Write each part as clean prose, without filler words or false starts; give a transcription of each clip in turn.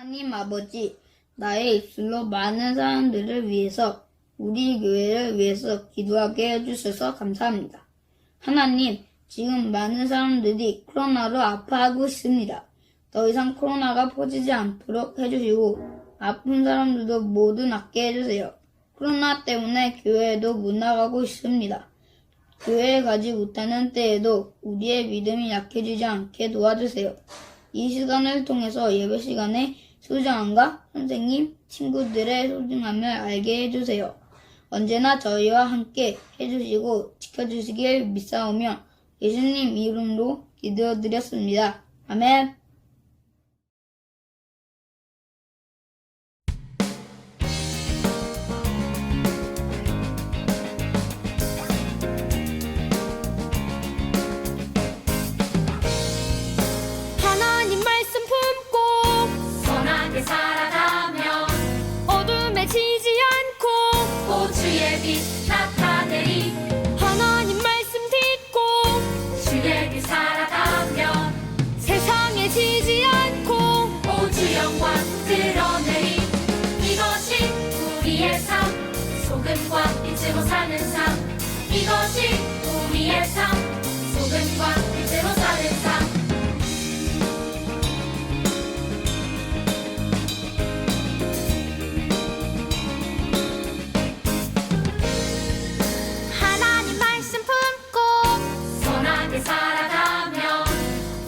하나님 아버지, 나의 입술로 많은 사람들을 위해서, 우리 교회를 위해서 기도하게 해주셔서 감사합니다. 하나님, 지금 많은 사람들이 코로나로 아파하고 있습니다. 더 이상 코로나가 퍼지지 않도록 해주시고, 아픈 사람들도 모두 낫게 해주세요. 코로나 때문에 교회에도 못 나가고 있습니다. 교회에 가지 못하는 때에도 우리의 믿음이 약해지지 않게 도와주세요. 이 시간을 통해서 예배 시간에 소중함과 선생님, 친구들의 소중함을 알게 해주세요. 언제나 저희와 함께 해주시고 지켜주시길 믿사오며 예수님 이름으로 기도드렸습니다. 아멘. 하나님 말씀 품고 선하게 살아가며 어둠에 지지 않고 오 주의 빛 나타내리 하나님 말씀 듣고 주의 빛 살아가며 세상에 지지 않고 오 주 영광 드러내리 이것이 우리의 삶 소금과 빛으로 사는 삶 이것이 우리의 삶 소금과 빛으로 사는 삶 하나님 말씀 품고 선하게 살아가며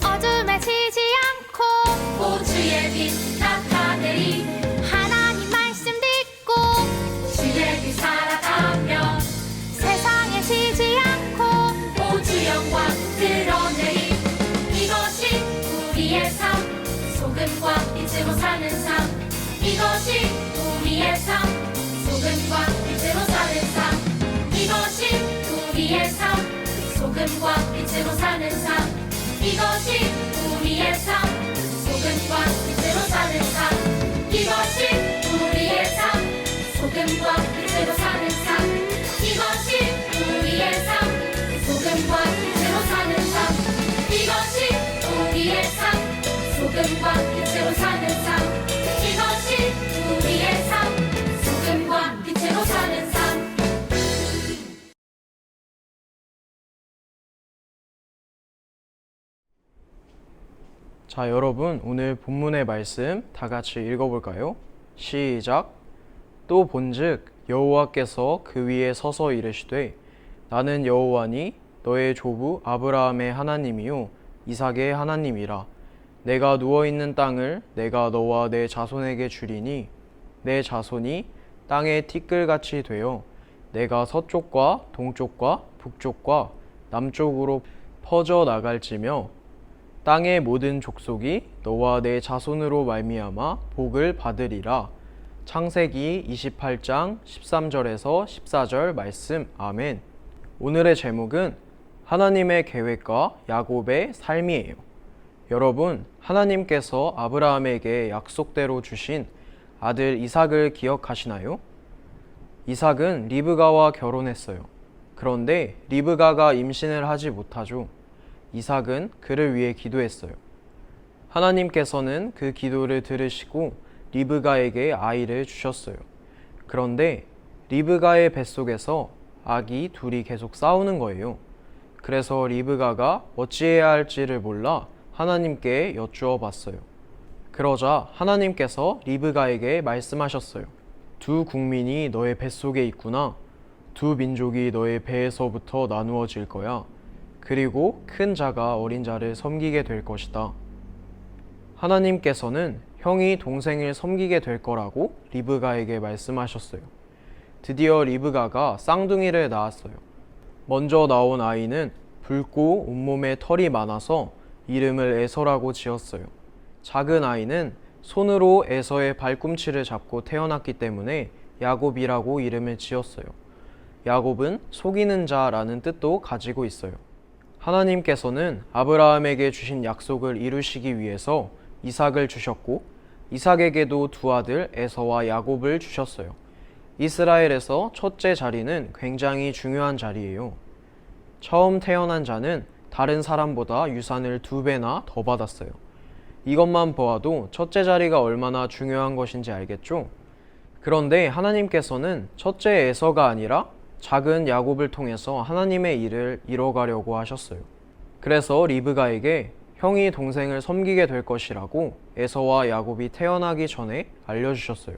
어둠에 지지 않고 오 주의 빛 나타내리 하나님 말씀 듣고 주의 빛 살아가며 세상에 지지 않고 오 주 영광 드러내리 이것이 우리의 삶 소금과 빛으로 사는 삶 이것이 우리의 삶 소금과 빛으로 사는 삶 이것이 우리의 삶 소금과 빛으로 사는 삶 이것이 우리의 삶 소금과 빛으로 사는 삶 이것이 우리의 삶 소금과 빛으로 사는 삶 이것이 우리의 삶 소금과 빛으로 사는 삶 이것이 우리의 삶 소금과 빛으로 사는 삶 이것이 우리의 삶 소금과 빛으로 사는 삶 자, 여러분, 오늘 본문의 말씀 다 같이 읽어볼까요? 시작. 또 본즉 여호와께서 그 위에 서서 이르시되 나는 여호와니 너의 조부 아브라함의 하나님이요 이삭의 하나님이라. 내가 누워있는 땅을 내가 너와 내 자손에게 주리니 내 자손이 땅의 티끌같이 되어 내가 서쪽과 동쪽과 북쪽과 남쪽으로 퍼져 나갈지며 땅의 모든 족속이 너와 내 자손으로 말미암아 복을 받으리라. 창세기 28장 13절에서 14절 말씀. 아멘. 오늘의 제목은 하나님의 계획과 야곱의 삶이에요. 여러분, 하나님께서 아브라함에게 약속대로 주신 아들 이삭을 기억하시나요? 이삭은 리브가와 결혼했어요. 그런데 리브가가 임신을 하지 못하죠. 이삭은 그를 위해 기도했어요. 하나님께서는 그 기도를 들으시고 리브가에게 아이를 주셨어요. 그런데 리브가의 뱃속에서 아기 둘이 계속 싸우는 거예요. 그래서 리브가가 어찌해야 할지를 몰라 하나님께 여쭈어 봤어요. 그러자 하나님께서 리브가에게 말씀하셨어요. 두 국민이 너의 뱃속에 있구나. 두 민족이 너의 배에서부터 나누어질 거야. 그리고 큰 자가 어린 자를 섬기게 될 것이다. 하나님께서는 형이 동생을 섬기게 될 거라고 리브가에게 말씀하셨어요. 드디어 리브가가 쌍둥이를 낳았어요. 먼저 나온 아이는 붉고 온몸에 털이 많아서 이름을 에서라고 지었어요. 작은 아이는 손으로 에서의 발꿈치를 잡고 태어났기 때문에 야곱이라고 이름을 지었어요. 야곱은 속이는 자라는 뜻도 가지고 있어요. 하나님께서는 아브라함에게 주신 약속을 이루시기 위해서 이삭을 주셨고 이삭에게도 두 아들 에서와 야곱을 주셨어요. 이스라엘에서 첫째 자리는 굉장히 중요한 자리예요. 처음 태어난 자는 다른 사람보다 유산을 2배나 더 받았어요. 이것만 보아도 첫째 자리가 얼마나 중요한 것인지 알겠죠? 그런데 하나님께서는 첫째 에서가 아니라 작은 야곱을 통해서 하나님의 일을 이뤄가려고 하셨어요. 그래서 리브가에게 형이 동생을 섬기게 될 것이라고 에서와 야곱이 태어나기 전에 알려주셨어요.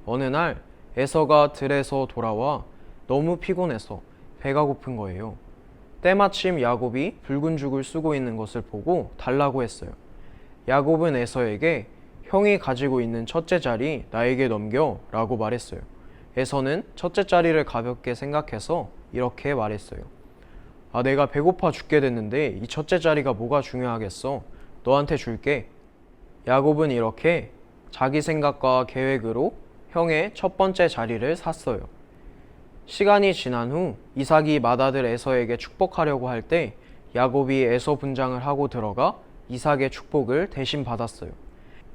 어느 날 에서가 들에서 돌아와 너무 피곤해서 배가 고픈 거예요. 때마침 야곱이 붉은 죽을 쓰고 있는 것을 보고 달라고 했어요. 야곱은 에서에게 형이 가지고 있는 첫째 자리 나에게 넘겨 라고 말했어요. 에서는 첫째 자리를 가볍게 생각해서 이렇게 말했어요. 아, 내가 배고파 죽게 됐는데 이 첫째 자리가 뭐가 중요하겠어? 너한테 줄게. 야곱은 이렇게 자기 생각과 계획으로 형의 첫 번째 자리를 샀어요. 시간이 지난 후 이삭이 맏아들 에서에게 축복하려고 할 때 야곱이 에서 분장을 하고 들어가 이삭의 축복을 대신 받았어요.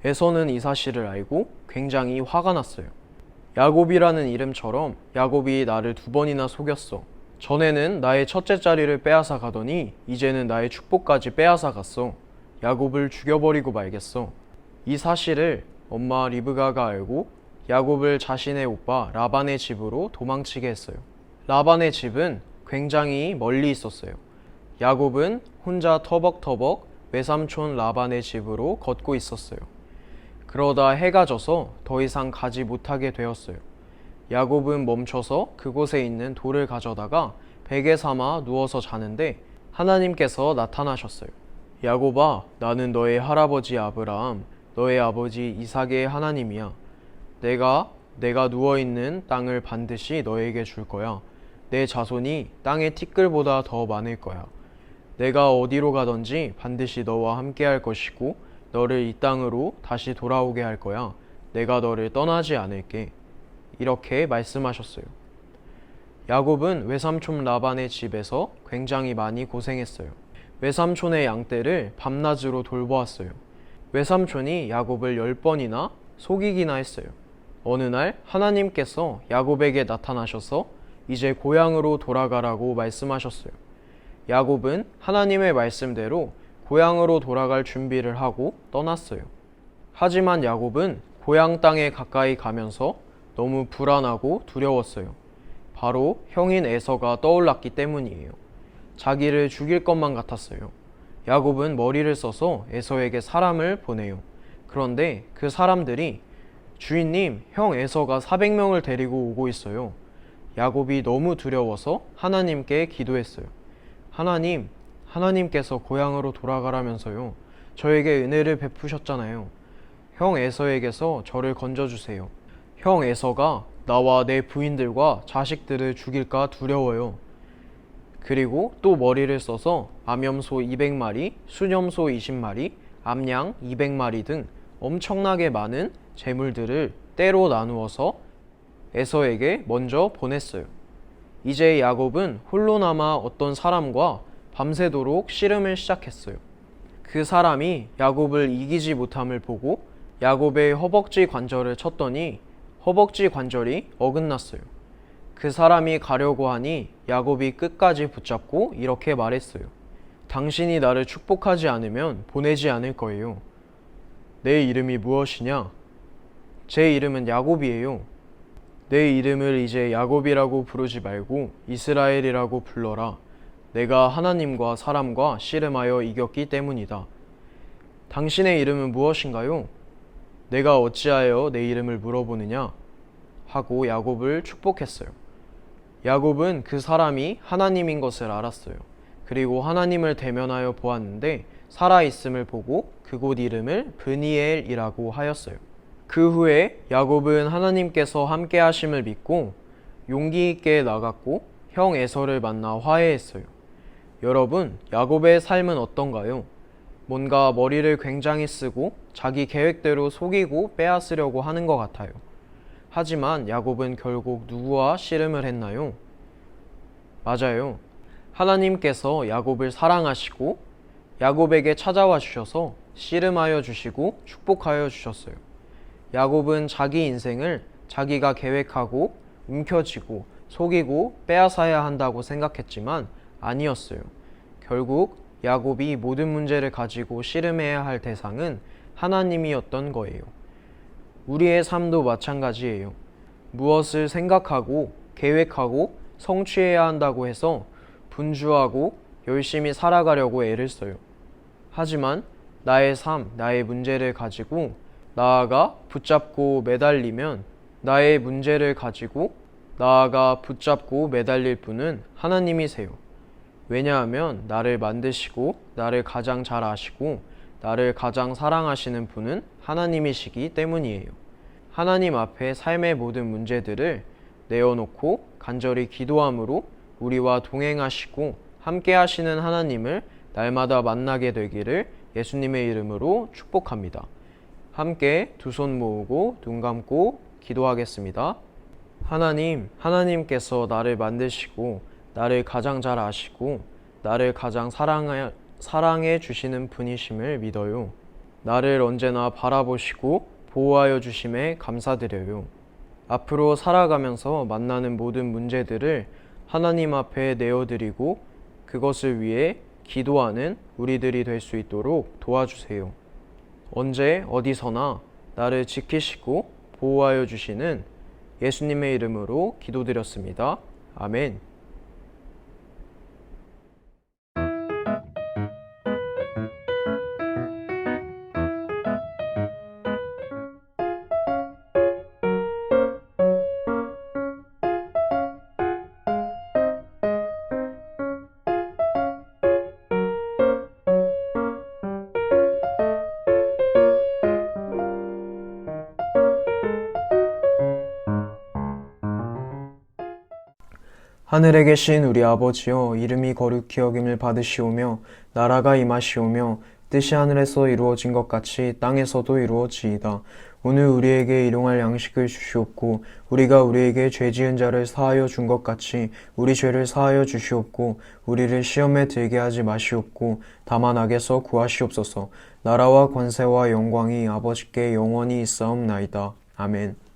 에서는 이 사실을 알고 굉장히 화가 났어요. 야곱이라는 이름처럼 야곱이 나를 2번이나 속였어. 전에는 나의 첫째 자리를 빼앗아 가더니 이제는 나의 축복까지 빼앗아 갔어. 야곱을 죽여버리고 말겠어. 이 사실을 엄마 리브가가 알고 야곱을 자신의 오빠 라반의 집으로 도망치게 했어요. 라반의 집은 굉장히 멀리 있었어요. 야곱은 혼자 터벅터벅 외삼촌 라반의 집으로 걷고 있었어요. 그러다 해가 져서 더 이상 가지 못하게 되었어요. 야곱은 멈춰서 그곳에 있는 돌을 가져다가 베개 삼아 누워서 자는데 하나님께서 나타나셨어요. 야곱아, 나는 너의 할아버지 아브라함, 너의 아버지 이삭의 하나님이야. 내가 누워있는 땅을 반드시 너에게 줄 거야. 내 자손이 땅의 티끌보다 더 많을 거야. 내가 어디로 가든지 반드시 너와 함께 할 것이고 너를 이 땅으로 다시 돌아오게 할 거야. 내가 너를 떠나지 않을게. 이렇게 말씀하셨어요. 야곱은 외삼촌 라반의 집에서 굉장히 많이 고생했어요. 외삼촌의 양떼를 밤낮으로 돌보았어요. 외삼촌이 야곱을 10번이나 속이기나 했어요. 어느 날 하나님께서 야곱에게 나타나셔서 이제 고향으로 돌아가라고 말씀하셨어요. 야곱은 하나님의 말씀대로 고향으로 돌아갈 준비를 하고 떠났어요. 하지만 야곱은 고향 땅에 가까이 가면서 너무 불안하고 두려웠어요. 바로 형인 에서가 떠올랐기 때문이에요. 자기를 죽일 것만 같았어요. 야곱은 머리를 써서 에서에게 사람을 보내요. 그런데 그 사람들이 주인님, 형 에서가 400명을 데리고 오고 있어요. 야곱이 너무 두려워서 하나님께 기도했어요. 하나님께서 고향으로 돌아가라면서요. 저에게 은혜를 베푸셨잖아요. 형 에서에게서 저를 건져주세요. 형 에서가 나와 내 부인들과 자식들을 죽일까 두려워요. 그리고 또 머리를 써서 암염소 200마리, 수염소 20마리, 암양 200마리 등 엄청나게 많은 재물들을 때로 나누어서 에서에게 먼저 보냈어요. 이제 야곱은 홀로 남아 어떤 사람과 밤새도록 씨름을 시작했어요. 그 사람이 야곱을 이기지 못함을 보고 야곱의 허벅지 관절을 쳤더니 허벅지 관절이 어긋났어요. 그 사람이 가려고 하니 야곱이 끝까지 붙잡고 이렇게 말했어요. 당신이 나를 축복하지 않으면 보내지 않을 거예요. 내 이름이 무엇이냐? 제 이름은 야곱이에요. 내 이름을 이제 야곱이라고 부르지 말고 이스라엘이라고 불러라. 내가 하나님과 사람과 씨름하여 이겼기 때문이다. 당신의 이름은 무엇인가요? 내가 어찌하여 내 이름을 물어보느냐? 하고 야곱을 축복했어요. 야곱은 그 사람이 하나님인 것을 알았어요. 그리고 하나님을 대면하여 보았는데 살아있음을 보고 그곳 이름을 브니엘이라고 하였어요. 그 후에 야곱은 하나님께서 함께 하심을 믿고 용기 있게 나갔고 형 에서를 만나 화해했어요. 여러분, 야곱의 삶은 어떤가요? 뭔가 머리를 굉장히 쓰고 자기 계획대로 속이고 빼앗으려고 하는 것 같아요. 하지만 야곱은 결국 누구와 씨름을 했나요? 맞아요. 하나님께서 야곱을 사랑하시고 야곱에게 찾아와 주셔서 씨름하여 주시고 축복하여 주셨어요. 야곱은 자기 인생을 자기가 계획하고 움켜쥐고 속이고 빼앗아야 한다고 생각했지만 아니었어요. 결국 야곱이 모든 문제를 가지고 씨름해야 할 대상은 하나님이었던 거예요. 우리의 삶도 마찬가지예요. 무엇을 생각하고 계획하고 성취해야 한다고 해서 분주하고 열심히 살아가려고 애를 써요. 하지만 나의 삶, 나의 문제를 가지고 나아가 붙잡고 매달리면 나의 문제를 가지고 나아가 붙잡고 매달릴 분은 하나님이세요. 왜냐하면 나를 만드시고 나를 가장 잘 아시고 나를 가장 사랑하시는 분은 하나님이시기 때문이에요. 하나님 앞에 삶의 모든 문제들을 내어놓고 간절히 기도함으로 우리와 동행하시고 함께 하시는 하나님을 날마다 만나게 되기를 예수님의 이름으로 축복합니다. 함께 두 손 모으고 눈 감고 기도하겠습니다. 하나님, 하나님께서 나를 만드시고 나를 가장 잘 아시고 나를 가장 사랑해 주시는 분이심을 믿어요. 나를 언제나 바라보시고 보호하여 주심에 감사드려요. 앞으로 살아가면서 만나는 모든 문제들을 하나님 앞에 내어드리고 그것을 위해 기도하는 우리들이 될 수 있도록 도와주세요. 언제 어디서나 나를 지키시고 보호하여 주시는 예수님의 이름으로 기도드렸습니다. 아멘. 하늘에 계신 우리 아버지여, 이름이 거룩히 여김을 받으시오며 나라가 임하시오며 뜻이 하늘에서 이루어진 것 같이 땅에서도 이루어지이다. 오늘 우리에게 일용할 양식을 주시옵고 우리가 우리에게 죄 지은 자를 사하여 준 것 같이 우리 죄를 사하여 주시옵고 우리를 시험에 들게 하지 마시옵고 다만 악에서 구하시옵소서. 나라와 권세와 영광이 아버지께 영원히 있사옵나이다. 아멘.